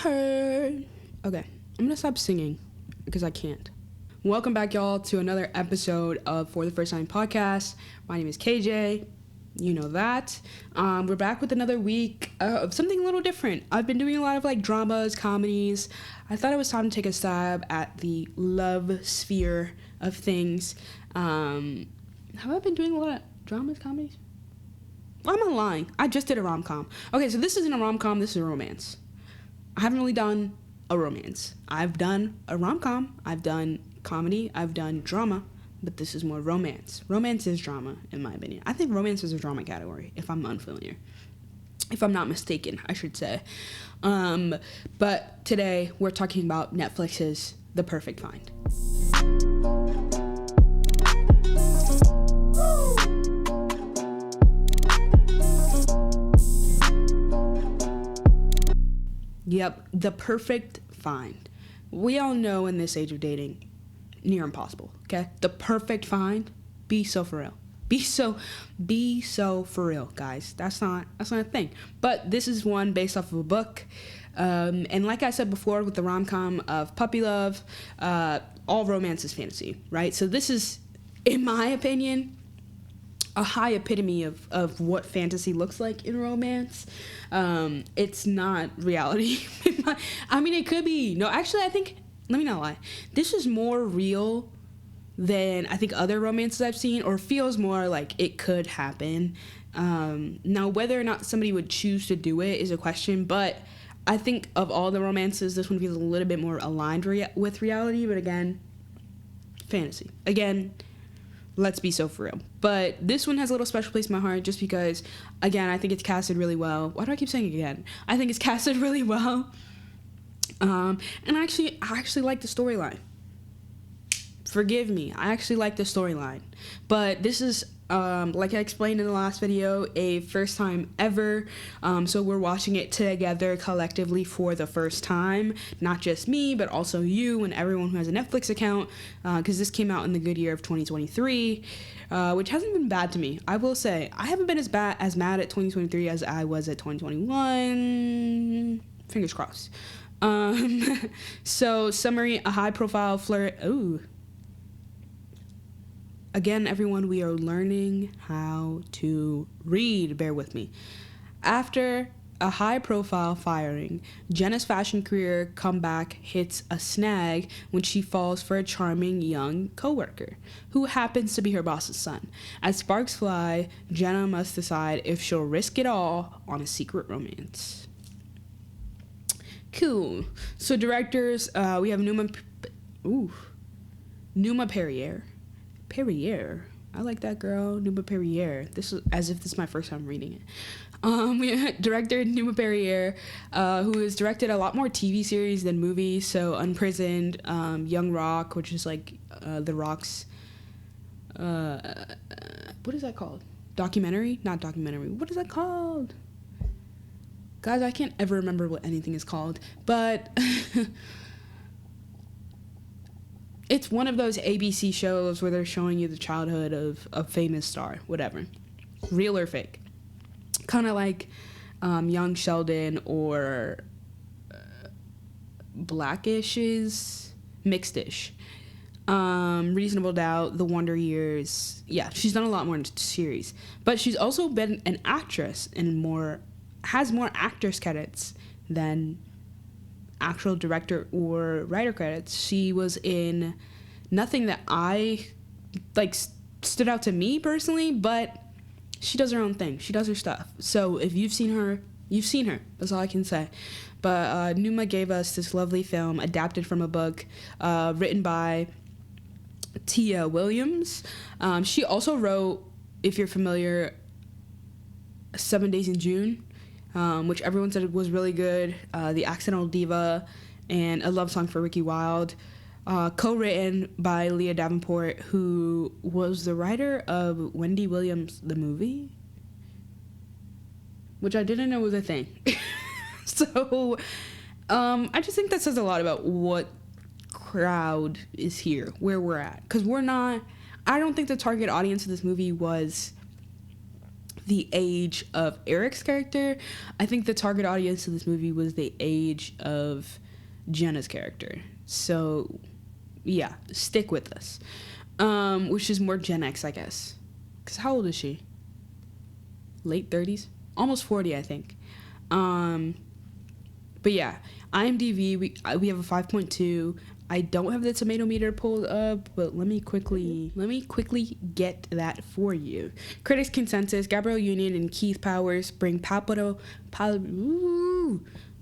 turn. Okay, I'm gonna stop singing because I can't. Welcome back, y'all, to another episode of For the First Time Podcast. My name is KJ. You know that. We're back with another week of something a little different. I've been doing a lot of dramas, comedies. I thought it was time to take a stab at the love sphere of things. Have I been doing a lot of dramas, comedies? Why am I lying? I just did a rom-com. Okay, so this isn't a rom-com, this is a romance. I haven't really done a romance. I've done a rom-com, I've done comedy, I've done drama, but this is more romance. Romance is drama, in my opinion. I think romance is a drama category, if I'm unfamiliar. If I'm not mistaken, I should say. But today, we're talking about Netflix's The Perfect Find. Yep, The Perfect Find. We all know in this age of dating, near impossible, okay? The perfect find, be so for real. Be so for real, guys. That's not a thing. But this is one based off of a book. And like I said before with the rom-com of Puppy Love, all romance is fantasy, right? So this is, in my opinion, a high epitome of what fantasy looks like in romance. It's not reality. I mean, it could be. No, actually, I think, let me not lie. This is more real than I think other romances I've seen, or feels more like it could happen. Now, whether or not somebody would choose to do it is a question, but I think of all the romances, this one feels a little bit more aligned with reality, but again, fantasy. Again, let's be so for real. But this one has a little special place in my heart just because, again, I think it's casted really well. Why do I keep saying it again? I think it's casted really well. And I actually like the storyline. Forgive me. I actually like the storyline. But this is, like I explained in the last video, a first time ever. So we're watching it together collectively for the first time. Not just me, but also you and everyone who has a Netflix account. Because this came out in the good year of 2023, which hasn't been bad to me. I will say, I haven't been as mad at 2023 as I was at 2021. Fingers crossed. So summary, a high profile flirt. Ooh. Again, everyone, we are learning how to read. Bear with me. After a high-profile firing, Jenna's fashion career comeback hits a snag when she falls for a charming young coworker, who happens to be her boss's son. As sparks fly, Jenna must decide if she'll risk it all on a secret romance. Cool. So directors, we have Numa Perrier. I like that girl, Numa Perrier. This is as if this is my first time reading it. We have director Numa Perrier, who has directed a lot more TV series than movies. So Unprisoned, Young Rock, which is like The Rock's. What is that called? Documentary? Not documentary. What is that called? Guys, I can't ever remember what anything is called, but. It's one of those ABC shows where they're showing you the childhood of a famous star, whatever. Real or fake. Kind of like Young Sheldon or Blackish's Mixed-ish. Reasonable Doubt, The Wonder Years. Yeah, she's done a lot more in series. But she's also been an actress and has more actress credits than actual director or writer credits. She was in nothing that I stood out to me personally, but she does her own thing. She does her stuff. So if you've seen her, you've seen her. That's all I can say. But Numa gave us this lovely film adapted from a book written by Tia Williams. She also wrote, if you're familiar, 7 Days in June, which everyone said was really good, The Accidental Diva, and A Love Song for Ricky Wilde, co-written by Leah Davenport, who was the writer of Wendy Williams, the movie, which I didn't know was a thing. So, I just think that says a lot about what crowd is here, where we're at, because I don't think the target audience of this movie was the age of Eric's character. I think the target audience of this movie was the age of Jenna's character. So, yeah, stick with us. Which is more Gen X, I guess. Because how old is she? Late 30s? Almost 40, I think. But yeah, IMDb, we have a 5.2. I don't have the tomato meter pulled up, but let me quickly get that for you. Critics' consensus: Gabrielle Union and Keith Powers bring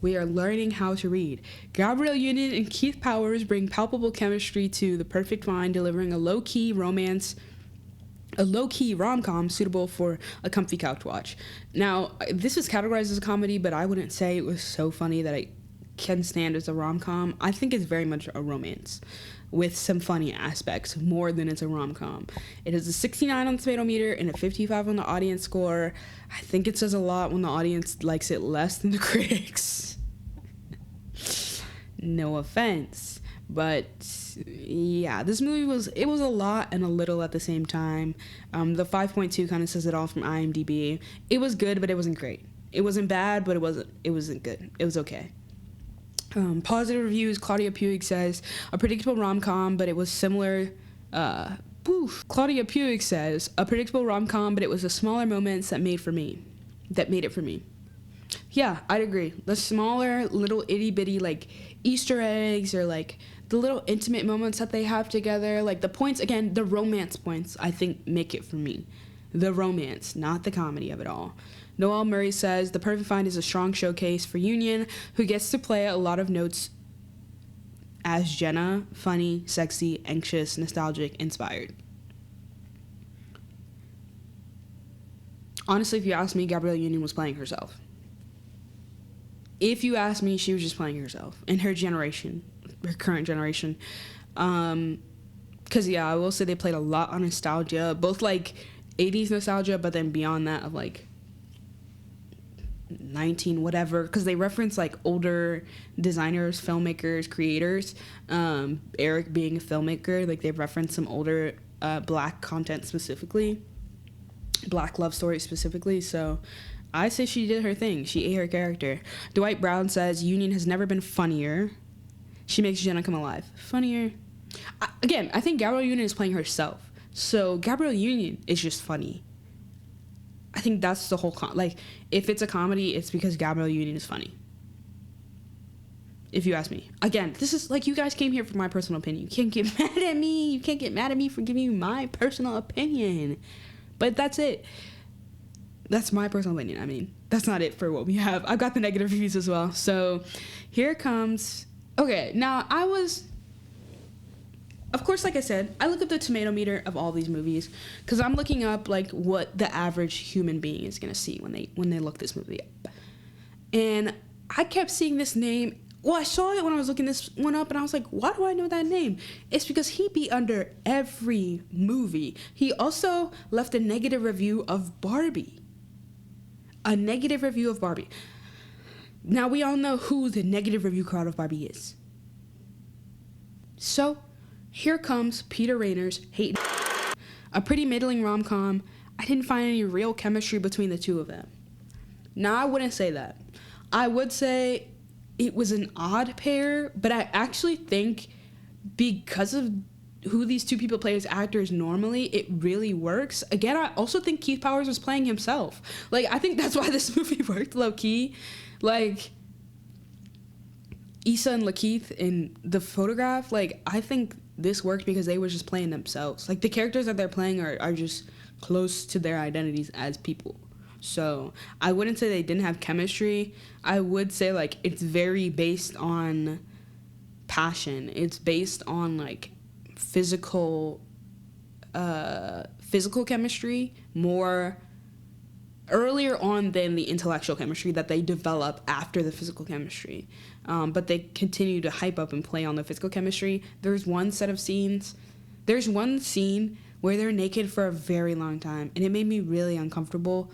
we are learning how to read. Gabrielle Union and Keith Powers bring palpable chemistry to The Perfect Fine, delivering a low-key rom-com suitable for a comfy couch watch. Now, this is categorized as a comedy, but I wouldn't say it was so funny that I can stand as a rom-com. I think it's very much a romance with some funny aspects more than it's a rom-com. It is a 69 on the tomato meter and a 55 on the audience score. I think it says a lot when the audience likes it less than the critics. No offense, but yeah, this movie was a lot and a little at the same time. The 5.2 kind of says it all from IMDb. It was good, but it wasn't great. It wasn't bad, but it wasn't good. It was okay. Positive reviews. Claudia Puig says a predictable rom-com, but it was similar. Claudia Puig says a predictable rom-com, but it was the smaller moments that made it for me. Yeah, I'd agree. The smaller little itty bitty like Easter eggs or like the little intimate moments that they have together, like the points, again, the romance points, I think make it for me. The romance, not the comedy of it all. Noel Murray says The Perfect Find is a strong showcase for Union, who gets to play a lot of notes as Jenna: funny, sexy, anxious, nostalgic, inspired. Honestly, if you ask me, Gabrielle Union was playing herself. If you ask me, she was just playing herself in her generation, her current generation. Because, yeah, I will say they played a lot on nostalgia, both like 80s nostalgia, but then beyond that of like 19 whatever, because they reference like older designers, filmmakers, creators. Eric being a filmmaker, like they reference some older black content specifically, black love stories specifically. So I say she did her thing. She ate her character. Dwight Brown says Union has never been funnier. She makes Jenna come alive. Funnier. I think Gabrielle Union is playing herself. So Gabrielle Union is just funny. I think that's the whole like, if it's a comedy, it's because Gabrielle Union is funny. If you ask me. Again, this is like, you guys came here for my personal opinion. You can't get mad at me. You can't get mad at me for giving you my personal opinion. But that's it. That's my personal opinion. I mean, that's not it for what we have. I've got the negative reviews as well. So here comes. Okay, now of course, like I said, I look up the tomato meter of all these movies because I'm looking up like what the average human being is gonna see when they look this movie up. And I kept seeing this name. Well, I saw it when I was looking this one up, and I was like, why do I know that name? It's because he be under every movie. He also left a negative review of Barbie. A negative review of Barbie. Now, we all know who the negative review crowd of Barbie is. So, here comes Peter Rainer's Hate. A pretty middling rom-com. I didn't find any real chemistry between the two of them. Now, I wouldn't say that. I would say it was an odd pair, but I actually think because of who these two people play as actors normally, it really works. Again, I also think Keith Powers was playing himself. Like, I think that's why this movie worked low-key. Like, Issa and Lakeith in The Photograph, like, I think this worked because they were just playing themselves. Like, the characters that they're playing are just close to their identities as people. So, I wouldn't say they didn't have chemistry. I would say, like, it's very based on passion. It's based on, like, physical chemistry more earlier on than the intellectual chemistry that they develop after the physical chemistry. But they continue to hype up and play on the physical chemistry. There's one scene where they're naked for a very long time, and it made me really uncomfortable,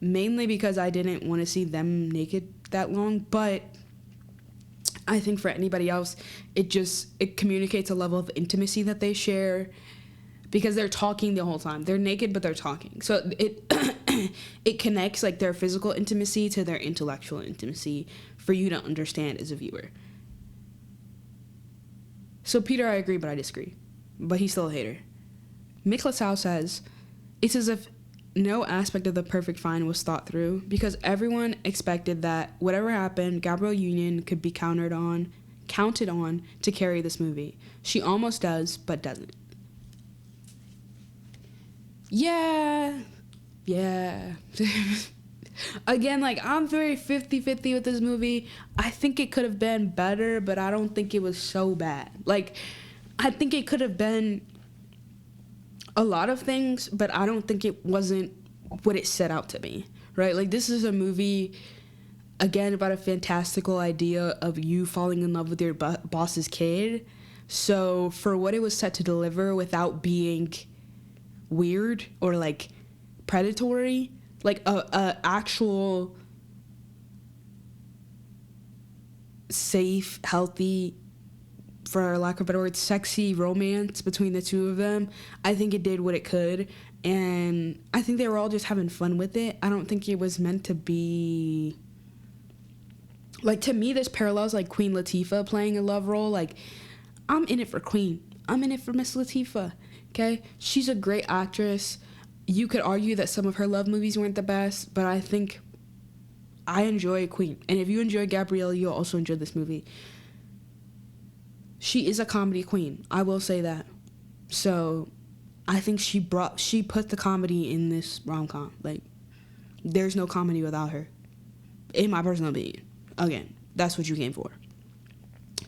mainly because I didn't want to see them naked that long. But I think for anybody else, it communicates a level of intimacy that they share because they're talking the whole time. They're naked, but they're talking. So it it connects like their physical intimacy to their intellectual intimacy for you to understand as a viewer. So Peter, I agree, but I disagree. But he's still a hater. Mick LaSalle says, it's as if no aspect of The Perfect Fine was thought through because everyone expected that whatever happened, Gabrielle Union could be counted on to carry this movie. She almost does, but doesn't. Yeah. Again, like, I'm very 50-50 with this movie. I think it could have been better, but I don't think it was so bad. Like, I think it could have been a lot of things, but I don't think it wasn't what it set out to be, right? Like, this is a movie, again, about a fantastical idea of you falling in love with your boss's kid. So for what it was set to deliver without being weird or, like, predatory, like a actual safe, healthy, for lack of a better word, sexy romance between the two of them, I think it did what it could, and I think they were all just having fun with it. I don't think it was meant to be, like, to me, this parallels, like, Queen Latifah playing a love role. Like, I'm in it for Queen. I'm in it for Miss Latifah, okay? She's a great actress. You could argue that some of her love movies weren't the best, but I think I enjoy Queen. And if you enjoy Gabrielle, you'll also enjoy this movie. She is a comedy queen. I will say that. So I think she put the comedy in this rom-com. Like, there's no comedy without her, in my personal opinion. Again, that's what you came for.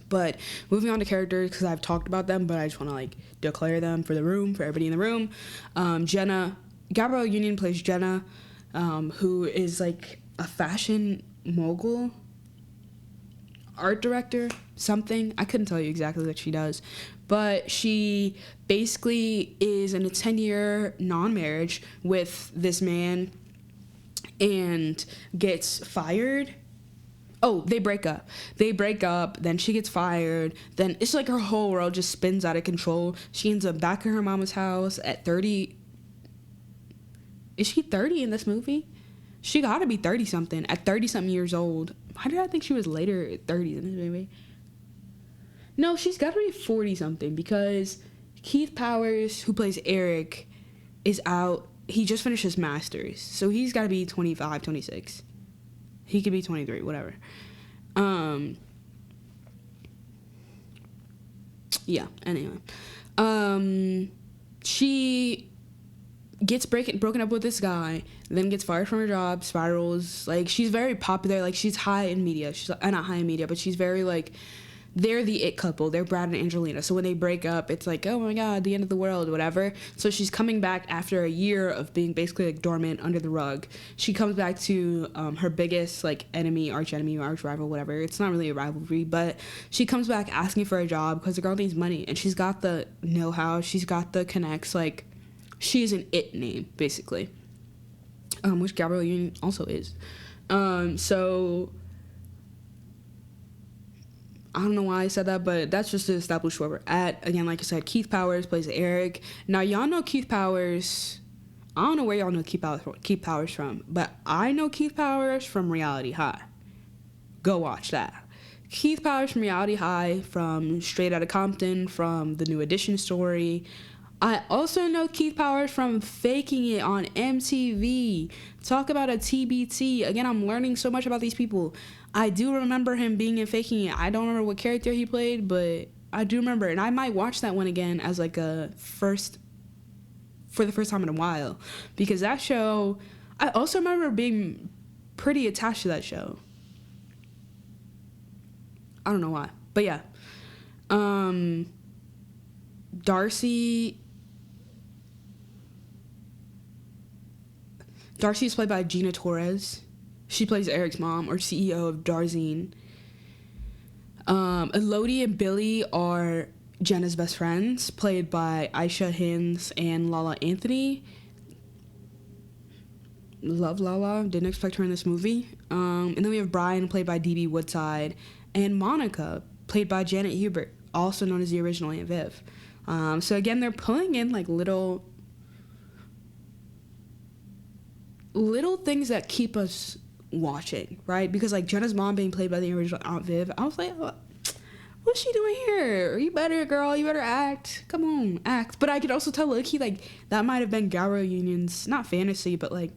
But moving on to characters, because I've talked about them, but I just want to, like, declare them for everybody in the room. Jenna, Gabrielle Union plays Jenna, who is, like, a fashion mogul, art director, something. I couldn't tell you exactly what she does. But she basically is in a 10-year non-marriage with this man and gets fired. Oh, they break up. Then she gets fired. Then it's like her whole world just spins out of control. She ends up back in her mama's house at 30. Is she 30 in this movie? She gotta be 30-something. At 30-something years old. Why did I think she was later 30s in this movie? No, she's gotta be 40-something because Keith Powers, who plays Eric, is out. He just finished his master's. So he's gotta be 25, 26. He could be 23, whatever. Yeah, anyway. She gets broken up with this guy, then gets fired from her job, spirals. Like, she's very popular. Like, she's high in media. She's not high in media, but she's very, like, they're the it couple. They're Brad and Angelina. So when they break up, it's like, oh my God, the end of the world, whatever. So she's coming back after a year of being basically, like, dormant under the rug. She comes back to her biggest, like, arch rival, whatever. It's not really a rivalry, but she comes back asking for a job because the girl needs money, and she's got the know-how. She's got the connects. Like, she's an it name, basically, which Gabrielle Union also is. So I don't know why I said that, but that's just to establish where we're at. Again, like I said, Keith Powers plays Eric. Now, y'all know Keith Powers. I don't know where y'all know Keith Powers from, but I know Keith Powers from Reality High. Go watch that. Keith Powers from Reality High, from Straight Outta Compton, from The New Edition story. I also know Keith Powers from Faking It on MTV. Talk about a TBT. Again, I'm learning so much about these people. I do remember him being in Faking It. I don't remember what character he played, but I do remember. And I might watch that one again as like for the first time in a while. Because that show, I also remember being pretty attached to that show. I don't know why. But yeah. Darcy is played by Gina Torres. She plays Eric's mom, or CEO of Darzine. Elodie and Billy are Jenna's best friends, played by Aisha Hinds and Lala Anthony. Love Lala. Didn't expect her in this movie. And then we have Brian, played by D.B. Woodside, and Monica, played by Janet Hubert, also known as the original Aunt Viv. So again, they're pulling in like little little things that keep us watching, right? Because like Jenna's mom being played by the original Aunt Viv, I was like, what's she doing here? You better, girl, you better act. Come on, act. But I could also tell Loki, like, that might have been Garo Union's, not fantasy, but like,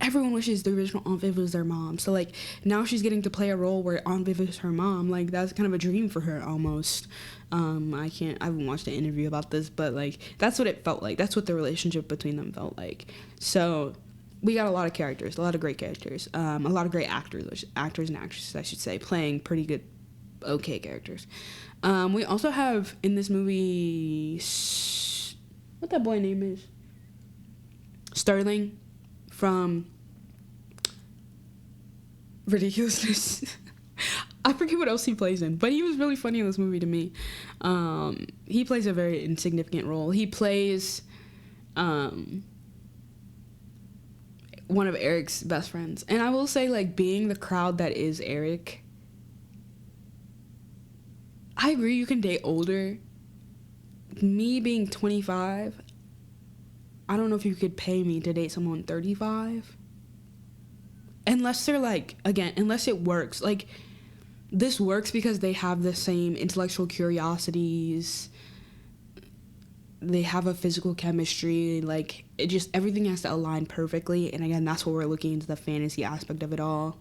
everyone wishes the original Aunt Viv was their mom. So like, now she's getting to play a role where Aunt Viv is her mom. Like, that's kind of a dream for her almost. I haven't watched an interview about this, but like, that's what it felt like. That's what the relationship between them felt like. So we got a lot of characters, a lot of great characters, a lot of great actors and actresses, I should say, playing pretty good, okay characters. We also have in this movie, what that boy name is? Sterling from Ridiculousness. I forget what else he plays in, but he was really funny in this movie to me. He plays a very insignificant role. He plays one of Eric's best friends. And I will say, like, being the crowd that is Eric, I agree you can date older. Me being 25, I don't know if you could pay me to date someone 35. Unless they're like, again, unless it works. Like, this works because they have the same intellectual curiosities. They have a physical chemistry. Like, it just, everything has to align perfectly. And again, that's what we're looking into, the fantasy aspect of it all.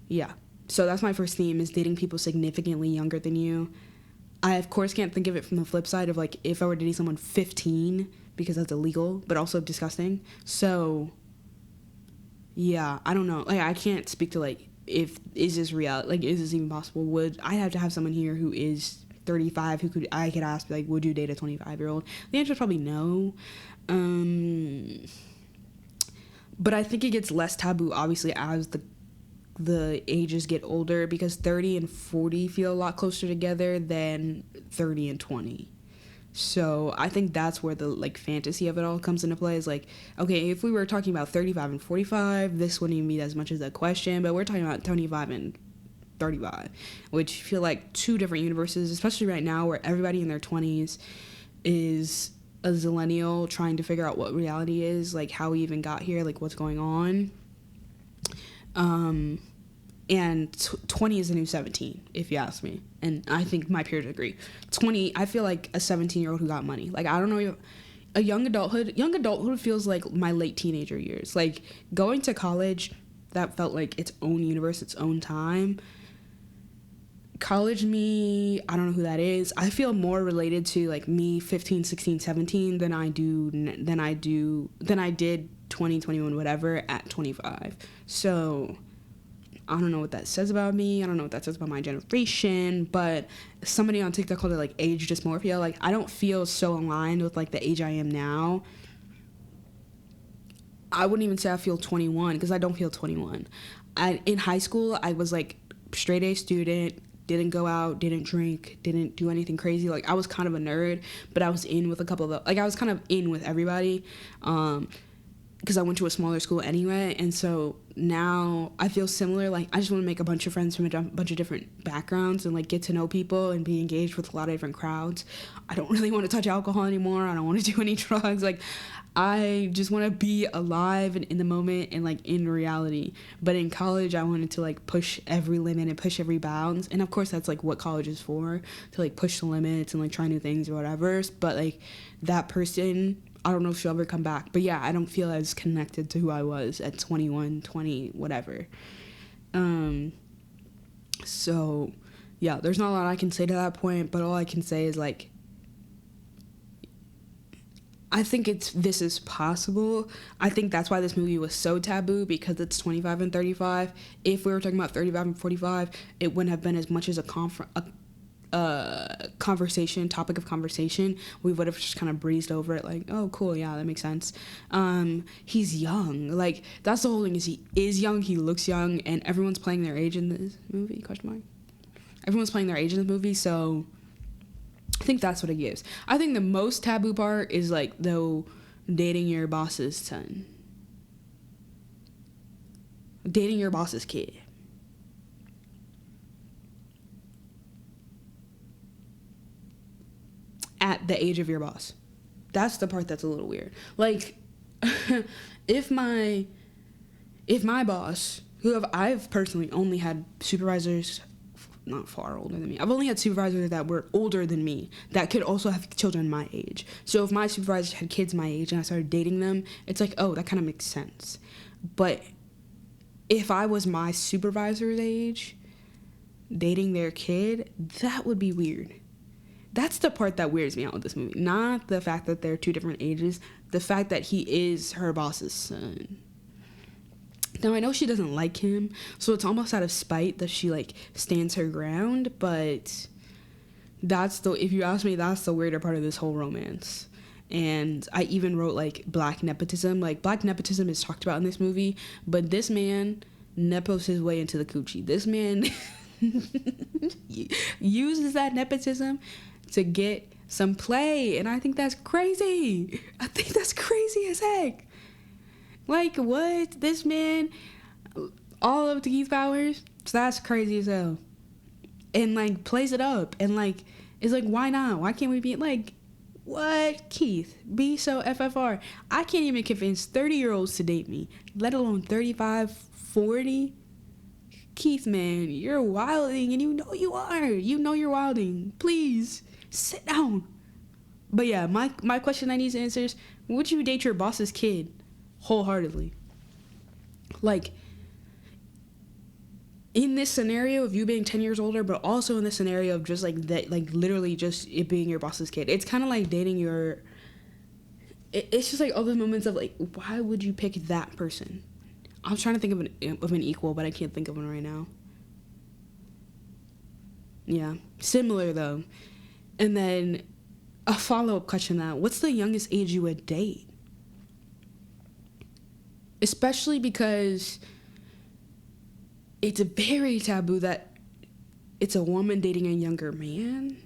Yeah. So that's my first theme, is dating people significantly younger than you. I, of course, can't think of it from the flip side of, like, if I were to date someone 15, because that's illegal, but also disgusting. So, yeah, I don't know. Like, I can't speak to, like, is this real? Like, is this even possible? Would I have to have someone here who is 35 who I could ask, like, would you date a 25-year-old? The answer is probably no. But I think it gets less taboo, obviously, as the ages get older, because 30 and 40 feel a lot closer together than 30 and 20. So I think that's where the, like, fantasy of it all comes into play, is like, okay, if we were talking about 35 and 45, this wouldn't even be as much as a question, but we're talking about 25 and 35, which feel like two different universes, especially right now where everybody in their 20s is a zillennial trying to figure out what reality is, like how we even got here, like what's going on. And 20 is the new 17, if you ask me. And I think my peers agree. 20, I feel like a 17-year-old who got money. Like, I don't know, a young adulthood feels like my late teenager years. Like, going to college, that felt like its own universe, its own time. College me, I don't know who that is. I feel more related to, like, me 15, 16, 17 than I did 20, 21, whatever at 25. So I don't know what that says about me. I don't know what that says about my generation, but somebody on TikTok called it, like, age dysmorphia. Like, I don't feel so aligned with, like, the age I am now. I wouldn't even say I feel 21, because I don't feel 21. In high school, I was, like, straight A student, didn't go out, didn't drink, didn't do anything crazy. Like, I was kind of a nerd, but I was in with a couple of I was kind of in with everybody, because I went to a smaller school anyway. And so now I feel similar. Like, I just want to make a bunch of friends from a bunch of different backgrounds and, like, get to know people and be engaged with a lot of different crowds. I don't really want to touch alcohol anymore. I don't want to do any drugs. Like, I just want to be alive and in the moment and, like, in reality. But in college, I wanted to, like, push every limit and push every bounds. And of course, that's, like, what college is for, to, like, push the limits and, like, try new things or whatever. But, like, that person, I don't know if she'll ever come back. But yeah, I don't feel as connected to who I was at 21, 20, whatever. So yeah, there's not a lot I can say to that point, but all I can say is, like, I think this is possible. I think that's why this movie was so taboo, because it's 25 and 35. If we were talking about 35 and 45, it wouldn't have been as much as a topic of conversation. We would have just kind of breezed over it, like, oh, cool, yeah, that makes sense. He's young. Like, that's the whole thing, is he is young, he looks young, and everyone's playing their age in this movie, Everyone's playing their age in this movie, so I think that's what it gives. I think the most taboo part is, like, though, dating your boss's son. Dating your boss's kid. At the age of your boss. That's the part that's a little weird. Like, if my boss, I've personally only had supervisors not far older than me. I've only had supervisors that were older than me that could also have children my age. So if my supervisors had kids my age and I started dating them, it's like, oh, that kind of makes sense. But if I was my supervisor's age dating their kid, that would be weird. That's the part that weirds me out with this movie. Not the fact that they're two different ages, the fact that he is her boss's son. Now, I know she doesn't like him, so it's almost out of spite that she, like, stands her ground, but if you ask me, that's the weirder part of this whole romance. And I even wrote, like, black nepotism. Like, black nepotism is talked about in this movie, but this man nepos his way into the coochie. This man uses that nepotism to get some play, and I think that's crazy. I think that's crazy as heck. Like, what? This man, all up to Keith Powers? So that's crazy as hell. And, like, plays it up. And, like, it's like, why not? Why can't we be, like, what? Keith, be so FFR. I can't even convince 30-year-olds to date me, let alone 35, 40. Keith, man, you're wilding, and you know you are. You know you're wilding. Please, sit down. But, yeah, my question I need to answer is, would you date your boss's kid? Wholeheartedly. Like, in this scenario of you being 10 years older, but also in this scenario of just like that, like literally just it being your boss's kid, it's kind of like dating your, it's just like all those moments of like, why would you pick that person? I'm trying to think of an equal, but I can't think of one right now. Yeah, similar though. And then a follow-up question: that what's the youngest age you would date? Especially because it's very taboo that it's a woman dating a younger man.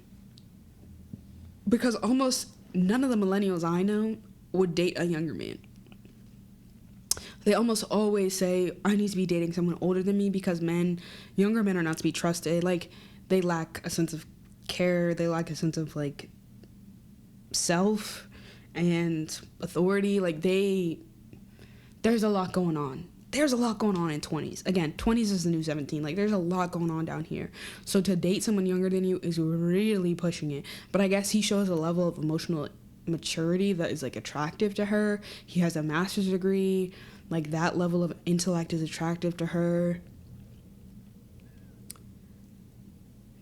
Because almost none of the millennials I know would date a younger man. They almost always say, I need to be dating someone older than me because younger men are not to be trusted. Like, they lack a sense of care. They lack a sense of, like, self and authority. Like, there's a lot going on. There's a lot going on in 20s. Again, 20s is the new 17. Like, there's a lot going on down here. So to date someone younger than you is really pushing it. But I guess he shows a level of emotional maturity that is, like, attractive to her. He has a master's degree. Like, that level of intellect is attractive to her.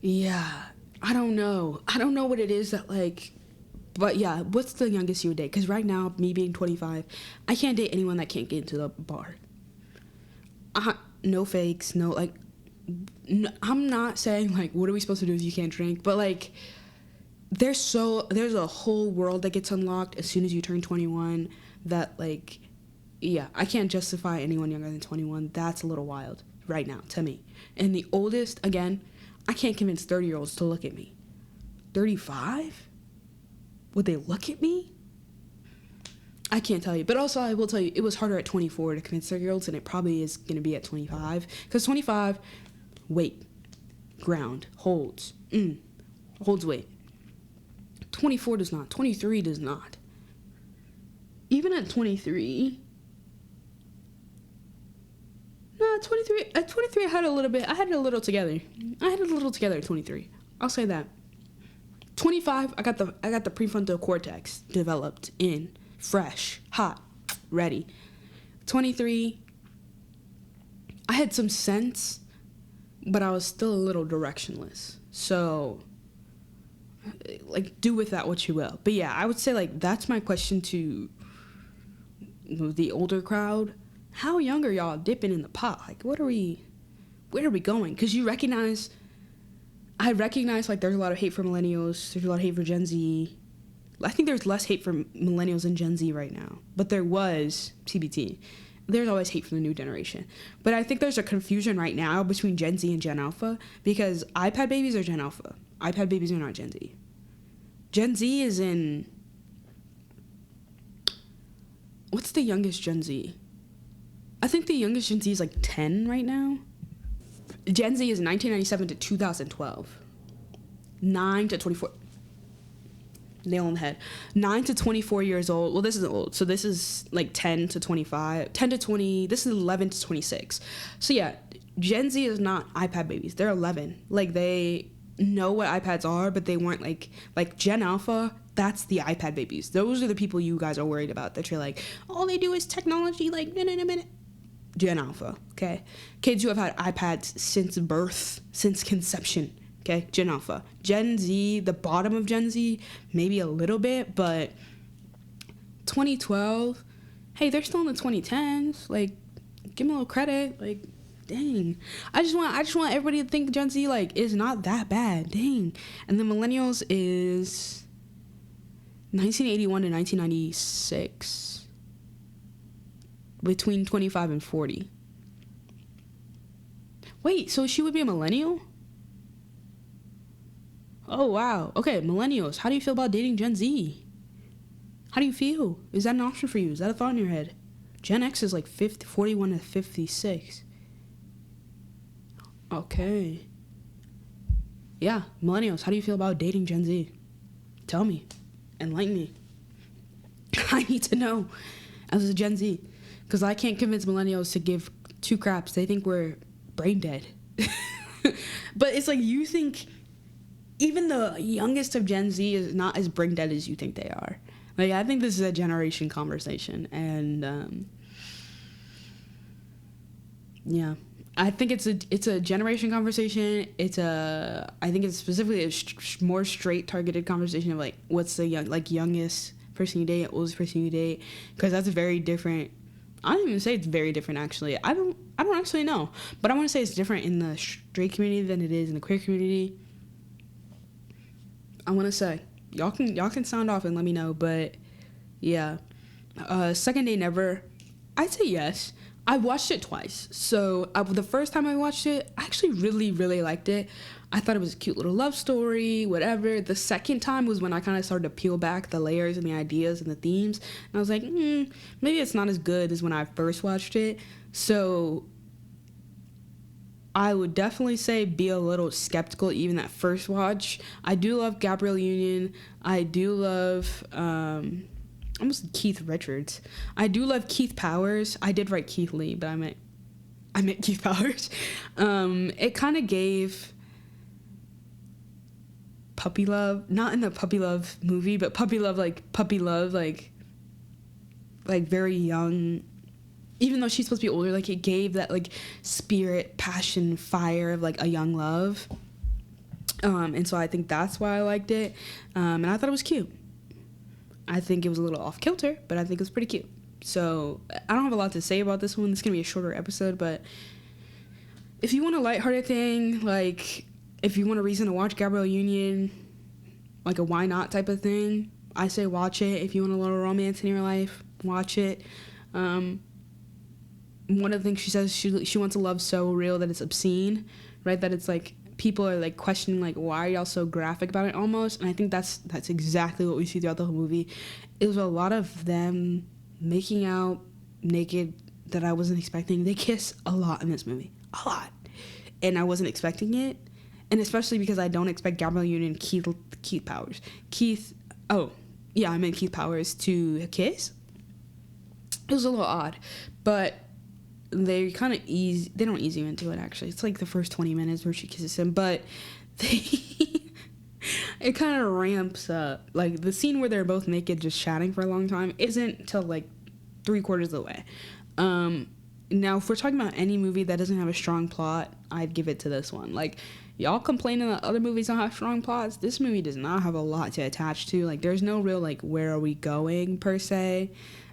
Yeah. I don't know. I don't know what it is that, like... But yeah, what's the youngest you would date? Because right now, me being 25, I can't date anyone that can't get into the bar. No fakes, no, like, no, I'm not saying, like, what are we supposed to do if you can't drink? But, like, there's a whole world that gets unlocked as soon as you turn 21 that, like, yeah, I can't justify anyone younger than 21. That's a little wild right now to me. And the oldest, again, I can't convince 30-year-olds to look at me. 35? Would they look at me? I can't tell you. But also, I will tell you, it was harder at 24 to convince 30-year-olds, and it probably is going to be at 25. Because 25, weight, ground, holds weight. 24 does not. 23 does not. Even at 23... No, 23... At 23, I had it a little together. At 23. I'll say that. 25, I got the prefrontal cortex developed in, fresh, hot, ready. 23, I had some sense, but I was still a little directionless. So, like, do with that what you will. But yeah, I would say, like, that's my question to the older crowd. How young are y'all dipping in the pot? Like, where are we going? Because I recognize, like, there's a lot of hate for millennials. There's a lot of hate for Gen Z. I think there's less hate for millennials than Gen Z right now. But there was, TBT. There's always hate for the new generation. But I think there's a confusion right now between Gen Z and Gen Alpha because iPad babies are Gen Alpha. iPad babies are not Gen Z. Gen Z is in... What's the youngest Gen Z? I think the youngest Gen Z is, like, 10 right now. Gen Z is 1997 to 2012. 9 to 24. nail on the head. 9 to 24 years old. Well, this is old. So this is like 10 to 25, 10 to 20. This is 11 to 26. So yeah, Gen Z is not iPad babies. They're 11. Like, they know what iPads are, but they weren't like Gen Alpha. That's the iPad babies. Those are the people you guys are worried about, that you're like, all they do is technology, like, minute. Gen Alpha, okay? Kids who have had iPads since birth, since conception, okay? Gen Alpha. Gen Z, the bottom of Gen Z, maybe a little bit, but 2012, hey, they're still in the 2010s. Like, give them a little credit. Like, dang. I just want everybody to think Gen Z, like, is not that bad. Dang. And the millennials is 1981 to 1996. Between 25 and 40. Wait, so she would be a millennial? Oh, wow. Okay, millennials. How do you feel about dating Gen Z? How do you feel? Is that an option for you? Is that a thought in your head? Gen X is like 41 to 56. Okay. Yeah, millennials. How do you feel about dating Gen Z? Tell me. Enlighten me. I need to know as a Gen Z. Because I can't convince millennials to give two craps. They think we're brain dead. But it's like, you think even the youngest of Gen Z is not as brain dead as you think they are. Like, I think this is a generation conversation. And, yeah. I think it's a generation conversation. I think it's specifically a more straight targeted conversation of, like, what's the youngest person you date, oldest person you date. Because that's very different. I don't even say it's very different, actually. I don't actually know. But I want to say it's different in the straight community than it is in the queer community. I want to say. Y'all can sound off and let me know. But, yeah. Second Day Never. I'd say yes. I watched it twice. So, the first time I watched it, I actually really, really liked it. I thought it was a cute little love story, whatever. The second time was when I kind of started to peel back the layers and the ideas and the themes. And I was like, maybe it's not as good as when I first watched it. So I would definitely say be a little skeptical even that first watch. I do love Gabrielle Union. I do love almost Keith Richards. I do love Keith Powers. I did write Keith Lee, but I meant Keith Powers. It kind of gave puppy love, not in the puppy love movie, but puppy love, like very young, even though she's supposed to be older. Like, it gave that, like, spirit, passion, fire of, like, a young love. And so I think that's why I liked it. And I thought it was cute. I think it was a little off kilter, but I think it was pretty cute. So I don't have a lot to say about this one. This is gonna be a shorter episode, but if you want a lighthearted thing, like, if you want a reason to watch Gabrielle Union, like a why not type of thing, I say watch it. If you want a little romance in your life, watch it. One of the things she says, she wants a love so real that it's obscene, right? That it's like, people are like questioning, like, why are y'all so graphic about it almost? And I think that's exactly what we see throughout the whole movie. It was a lot of them making out naked that I wasn't expecting. They kiss a lot in this movie. A lot. And I wasn't expecting it. And especially because I don't expect Gabrielle Union and Keith Powers. Keith Powers to kiss. It was a little odd. But they kind of they don't ease you into it, actually. It's like the first 20 minutes where she kisses him. But it kind of ramps up. Like, the scene where they're both naked just chatting for a long time isn't till like 3/4 of the way. Now, if we're talking about any movie that doesn't have a strong plot, I'd give it to this one. Like, y'all complaining that other movies don't have strong plots. This movie does not have a lot to attach to. Like, there's no real, like, where are we going, per se.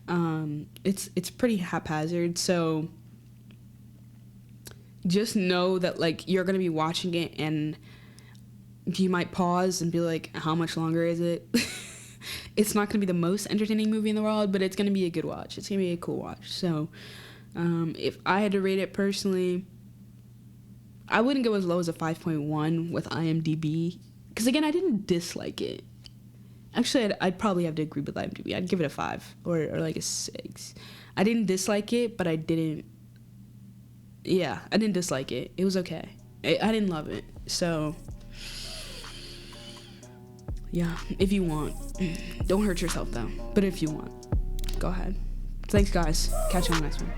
It's pretty haphazard. So just know that, like, you're going to be watching it and you might pause and be like, how much longer is it? It's not going to be the most entertaining movie in the world, but it's going to be a good watch. It's going to be a cool watch. So if I had to rate it personally, I wouldn't go as low as a 5.1 with IMDb. Because, again, I didn't dislike it. Actually, I'd probably have to agree with IMDb. I'd give it a 5 or like a 6. I didn't dislike it, but I didn't dislike it. It was okay. I didn't love it. So Yeah, if you want. Don't hurt yourself though. But if you want, go ahead. Thanks, guys. Catch you on the next one.